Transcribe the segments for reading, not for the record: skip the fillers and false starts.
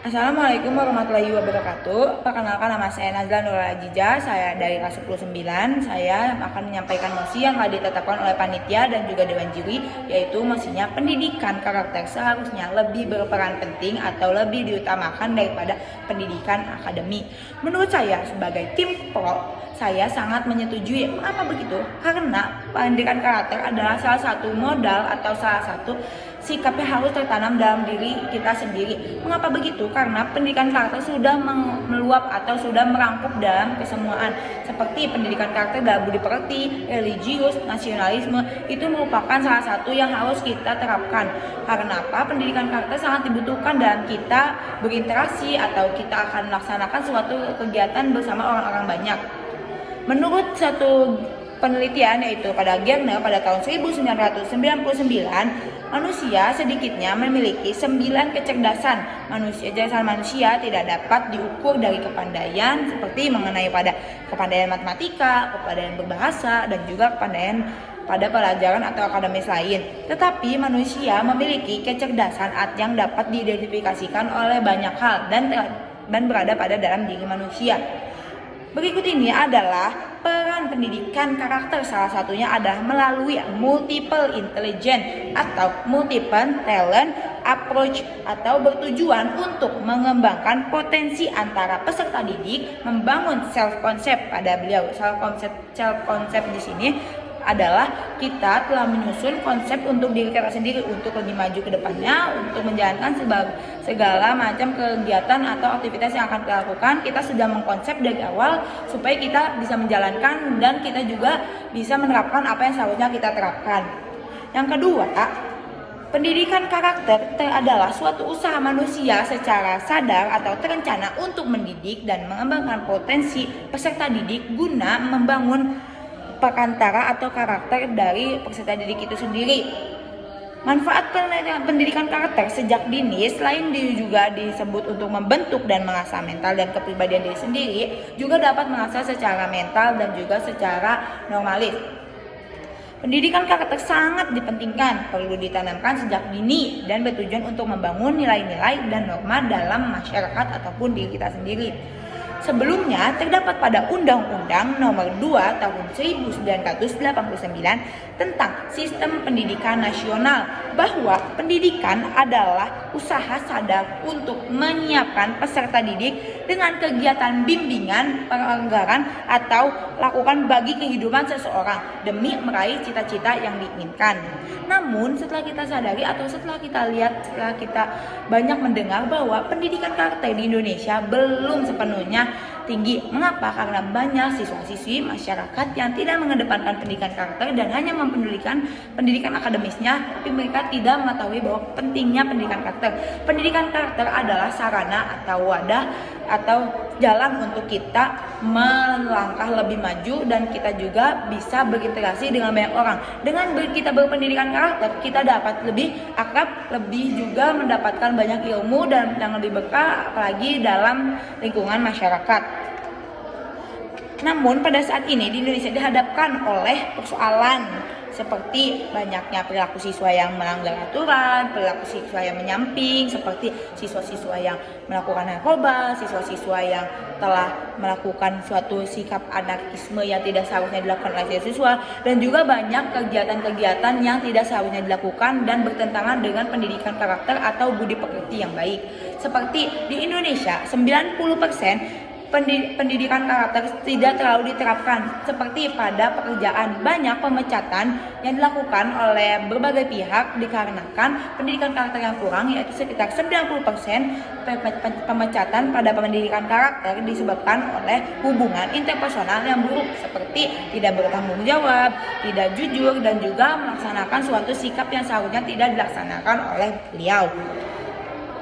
Assalamualaikum warahmatullahi wabarakatuh. Perkenalkan, nama saya Nazla Nurul Ajijah. Saya dari kelas 19. Saya akan menyampaikan mosi yang telah ditetapkan oleh panitia dan juga dewan juri, yaitu mosinya pendidikan karakter seharusnya lebih berperan penting atau lebih diutamakan daripada pendidikan akademik. Menurut saya sebagai tim pro, saya sangat menyetujui. Mengapa begitu? Karena pendidikan karakter adalah salah satu modal atau salah satu sikap yang harus tertanam dalam diri kita sendiri. Mengapa begitu? Karena pendidikan karakter sudah meluap atau sudah merangkup dalam kesemuaan. Seperti pendidikan karakter dalam budi pekerti, religius, nasionalisme, itu merupakan salah satu yang harus kita terapkan. Karena apa? Pendidikan karakter sangat dibutuhkan dalam kita berinteraksi atau kita akan melaksanakan suatu kegiatan bersama orang-orang banyak. Menurut satu penelitian, yaitu pada Gerner pada tahun 1999, manusia sedikitnya memiliki 9 kecerdasan. Kecerdasan manusia tidak dapat diukur dari kepandaian seperti mengenai pada kepandaian matematika, kepandaian berbahasa, dan juga kepandaian pada pelajaran atau akademis lain. Tetapi manusia memiliki kecerdasan yang dapat diidentifikasikan oleh banyak hal dan berada pada dalam diri manusia. Berikut ini adalah peran pendidikan karakter. Salah satunya adalah melalui multiple intelligence atau multiple talent approach, atau bertujuan untuk mengembangkan potensi antara peserta didik, membangun self concept pada beliau. Self concept di sini adalah kita telah menyusun konsep untuk diri kita sendiri untuk lebih maju ke depannya, untuk menjalankan segala macam kegiatan atau aktivitas yang akan kita lakukan. Kita sudah mengkonsep dari awal supaya kita bisa menjalankan dan kita juga bisa menerapkan apa yang seharusnya kita terapkan. Yang kedua, pendidikan karakter adalah suatu usaha manusia secara sadar atau terencana untuk mendidik dan mengembangkan potensi peserta didik guna membangun perantara atau karakter dari peserta didik itu sendiri. Manfaat pendidikan karakter sejak dini selain juga disebut untuk membentuk dan mengasah mental dan kepribadian diri sendiri, juga dapat mengasah secara mental dan juga secara normalis. Pendidikan karakter sangat dipentingkan, perlu ditanamkan sejak dini dan bertujuan untuk membangun nilai-nilai dan norma dalam masyarakat ataupun diri kita sendiri. Sebelumnya terdapat pada Undang-Undang Nomor 2 Tahun 1989 tentang Sistem Pendidikan Nasional bahwa pendidikan adalah usaha sadar untuk menyiapkan peserta didik dengan kegiatan bimbingan, penganggaran, atau lakukan bagi kehidupan seseorang demi meraih cita-cita yang diinginkan. Namun setelah kita sadari atau setelah kita lihat, setelah kita banyak mendengar bahwa pendidikan karakter di Indonesia belum sepenuhnya tinggi. Mengapa? Karena banyak siswa-siswi masyarakat yang tidak mengedepankan pendidikan karakter dan hanya mempedulikan pendidikan akademisnya, tapi mereka tidak mengetahui bahwa pentingnya pendidikan karakter. Pendidikan karakter adalah sarana atau wadah atau jalan untuk kita melangkah lebih maju dan kita juga bisa berinteraksi dengan banyak orang. Dengan kita berpendidikan karakter, kita dapat lebih akrab, lebih juga mendapatkan banyak ilmu dan yang lebih berkah apalagi dalam lingkungan masyarakat. Namun pada saat ini di Indonesia dihadapkan oleh persoalan seperti banyaknya perilaku siswa yang melanggar aturan, perilaku siswa yang menyamping, seperti siswa-siswa yang melakukan narkoba, siswa-siswa yang telah melakukan suatu sikap anarkisme yang tidak seharusnya dilakukan oleh siswa, dan juga banyak kegiatan-kegiatan yang tidak seharusnya dilakukan dan bertentangan dengan pendidikan karakter atau budi pekerti yang baik. Seperti di Indonesia, 90% pendidikan karakter tidak terlalu diterapkan. Seperti pada pekerjaan, banyak pemecatan yang dilakukan oleh berbagai pihak dikarenakan pendidikan karakter yang kurang, yaitu sekitar 90% pemecatan pada pendidikan karakter disebabkan oleh hubungan interpersonal yang buruk, seperti tidak bertanggung jawab, tidak jujur, dan juga melaksanakan suatu sikap yang seharusnya tidak dilaksanakan oleh beliau.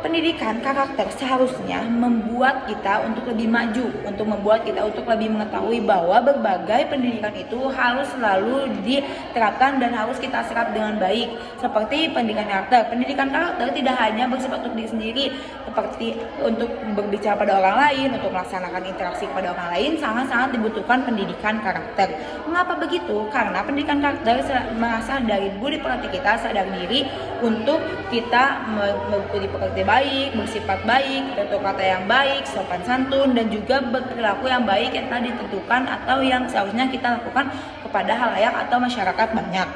Pendidikan karakter seharusnya membuat kita untuk lebih maju, untuk membuat kita untuk lebih mengetahui bahwa berbagai pendidikan itu harus selalu diterapkan dan harus kita serap dengan baik. Seperti pendidikan karakter. Pendidikan karakter tidak hanya bersifat untuk diri sendiri, seperti untuk berbicara pada orang lain, untuk melaksanakan interaksi pada orang lain, sangat-sangat dibutuhkan pendidikan karakter. Mengapa begitu? Karena pendidikan karakter merasa dari budi pekerti kita sadar diri untuk kita mengikuti pekerti baik, bersifat baik, bertutur kata yang baik, sopan santun, dan juga berperilaku yang baik yang telah ditentukan atau yang seharusnya kita lakukan kepada halayak atau masyarakat banyak.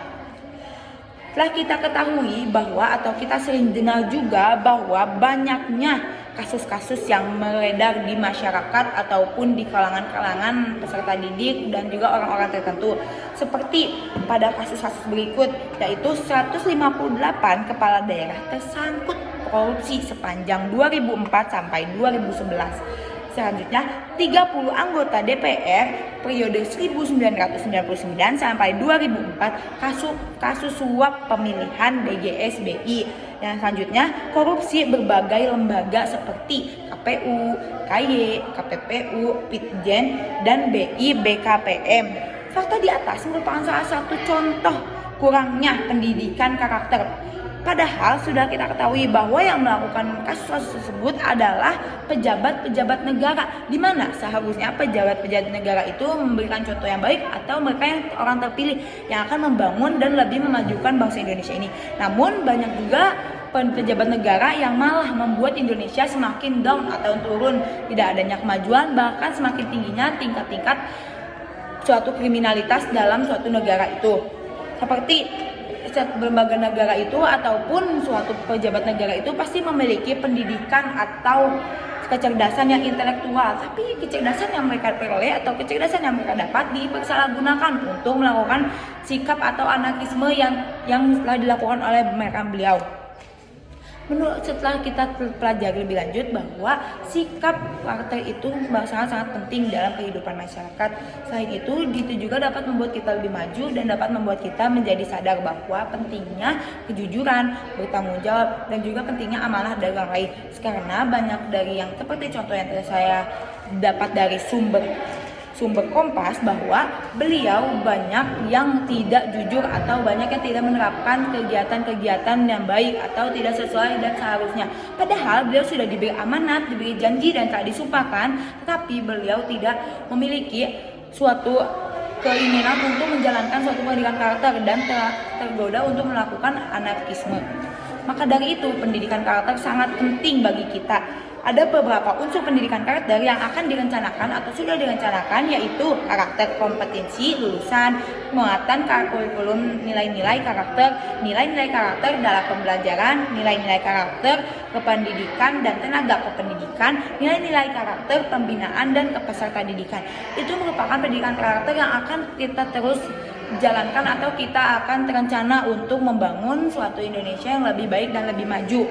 Setelah kita ketahui bahwa atau kita sering dengar juga bahwa banyaknya kasus-kasus yang beredar di masyarakat ataupun di kalangan-kalangan peserta didik dan juga orang-orang tertentu. Seperti pada kasus-kasus berikut, yaitu 158 kepala daerah tersangkut korupsi sepanjang 2004 sampai 2011. Selanjutnya, 30 anggota DPR periode 1999 sampai 2004 kasus suap pemilihan BGS BI. Dan selanjutnya, korupsi berbagai lembaga seperti KPU, KY, KPPU, Pitjen, dan BI BKPM. Fakta di atas merupakan salah satu contoh kurangnya pendidikan karakter. Padahal sudah kita ketahui bahwa yang melakukan kasus-kasus tersebut adalah pejabat-pejabat negara, di mana seharusnya pejabat-pejabat negara itu memberikan contoh yang baik atau mereka yang orang terpilih yang akan membangun dan lebih memajukan bangsa Indonesia ini. Namun banyak juga pejabat negara yang malah membuat Indonesia semakin down atau turun, tidak adanya kemajuan, bahkan semakin tingginya tingkat-tingkat suatu kriminalitas dalam suatu negara itu. Seperti lembaga negara itu ataupun suatu pejabat negara itu pasti memiliki pendidikan atau kecerdasan yang intelektual, tapi kecerdasan yang mereka peroleh atau kecerdasan yang mereka dapat dipersalahgunakan untuk melakukan sikap atau anarkisme yang telah dilakukan oleh mereka beliau. Setelah kita pelajari lebih lanjut bahwa sikap karakter itu sangat-sangat penting dalam kehidupan masyarakat. Selain itu juga dapat membuat kita lebih maju dan dapat membuat kita menjadi sadar bahwa pentingnya kejujuran, bertanggung jawab, dan juga pentingnya amanah dari orang lain. Karena banyak dari yang seperti contoh yang saya dapat dari sumber Kompas bahwa beliau banyak yang tidak jujur atau banyak yang tidak menerapkan kegiatan-kegiatan yang baik atau tidak sesuai dan seharusnya. Padahal beliau sudah diberi amanat, diberi janji dan telah disumpahkan, tetapi beliau tidak memiliki suatu keinginan untuk menjalankan suatu pendidikan karakter dan telah tergoda untuk melakukan anarkisme. Maka dari itu pendidikan karakter sangat penting bagi kita. Ada beberapa unsur pendidikan karakter yang akan direncanakan atau sudah direncanakan, yaitu karakter kompetensi lulusan, penguatan kurikulum nilai-nilai karakter, nilai-nilai karakter dalam pembelajaran, nilai-nilai karakter kependidikan dan tenaga kependidikan, nilai-nilai karakter pembinaan dan kepeserta didikan. Itu merupakan pendidikan karakter yang akan kita terus jalankan atau kita akan terencana untuk membangun suatu Indonesia yang lebih baik dan lebih maju.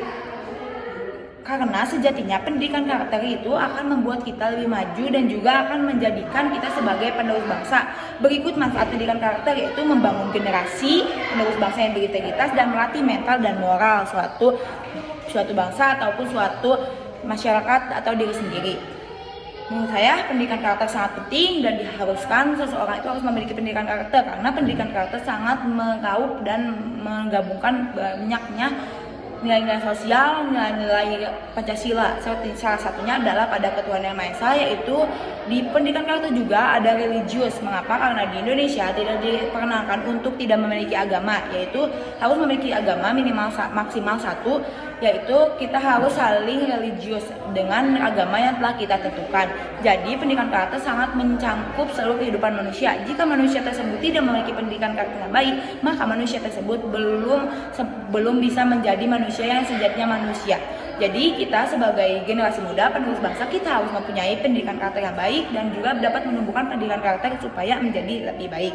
Karena sejatinya pendidikan karakter itu akan membuat kita lebih maju dan juga akan menjadikan kita sebagai penerus bangsa. Berikut manfaat pendidikan karakter, yaitu membangun generasi penerus bangsa yang berintegritas dan melatih mental dan moral suatu bangsa ataupun suatu masyarakat atau diri sendiri. Menurut saya pendidikan karakter sangat penting dan diharuskan seseorang itu harus memiliki pendidikan karakter, karena pendidikan karakter sangat meraup dan menggabungkan banyaknya nilai-nilai sosial, nilai-nilai Pancasila. Salah satunya adalah pada ketuhanan yang Maha Esa, yaitu di pendidikan karakter juga ada religius. Mengapa? Karena di Indonesia tidak diperkenankan untuk tidak memiliki agama, yaitu harus memiliki agama minimal maksimal 1, yaitu kita harus saling religius dengan agama yang telah kita tentukan. Jadi pendidikan karakter sangat mencangkup seluruh kehidupan manusia. Jika manusia tersebut tidak memiliki pendidikan karakter yang baik, maka manusia tersebut belum bisa menjadi manusia yang sejatinya manusia. Jadi kita sebagai generasi muda penerus bangsa, kita harus mempunyai pendidikan karakter yang baik dan juga dapat menumbuhkan pendidikan karakter supaya menjadi lebih baik.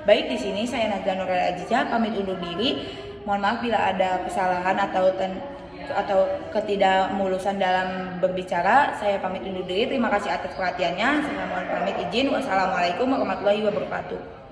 Baik, di sini saya Nazla Nurul Aziza pamit undur diri. Mohon maaf bila ada kesalahan atau ketidakmulusan dalam berbicara. Saya pamit undur diri. Terima kasih atas perhatiannya. Saya mohon pamit izin. Wassalamualaikum warahmatullahi wabarakatuh.